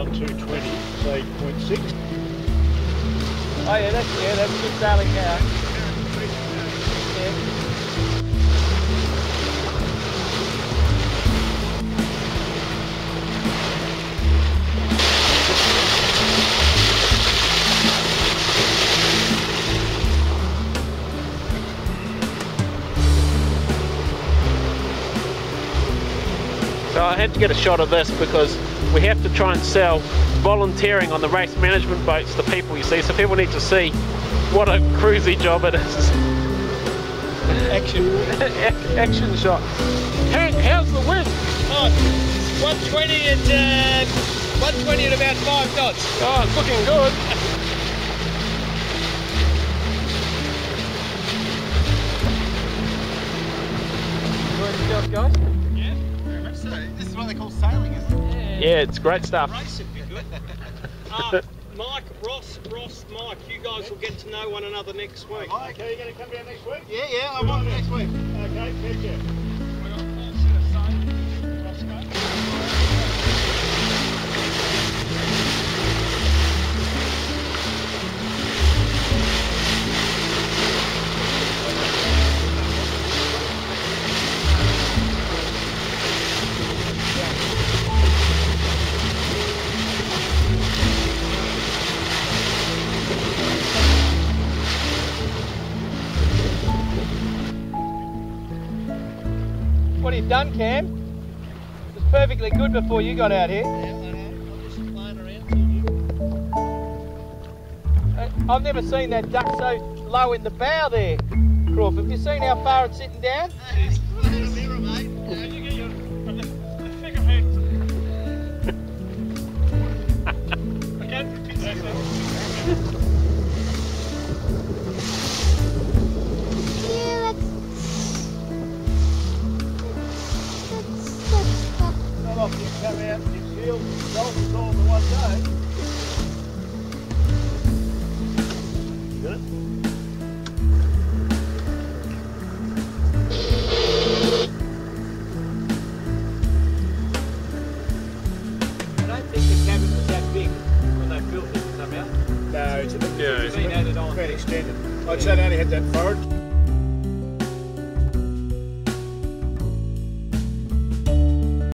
on 220, say 0.6. Oh yeah, that's good sailing now. Yeah. So I had to get a shot of this because we have to try and sell volunteering on the race management boats to people, you see, so people need to see what a cruisy job it is. Action shot. Hank, how's the wind? Oh, 120 and 120 at about 5 knots. Oh, it's looking good. Enjoying yourself, guys? Yeah, very much so. This is what they call sailing, isn't it? Yeah, it's great stuff. Race would be good. Mike, Ross, Mike, you guys will get to know one another next week. Okay, you're going to come down next week? Yeah, I want next week. Okay, take care. We got a full set of sailing Roscoe. What have you done, Cam? It was perfectly good before you got out here. Yeah, I know. I'm just flying around till you. I've never seen that duck so low in the bow there, Crawford. Have you seen how far it's sitting down? Hey, just put it in a mirror, mate. You get your the figurehead. Okay, Not often you come out and you feel dolphins all in one day. You got it? I don't think the cabin was that big when they built it somehow. No, it's a bit It's been added on. extended. I'd say they only had that forward.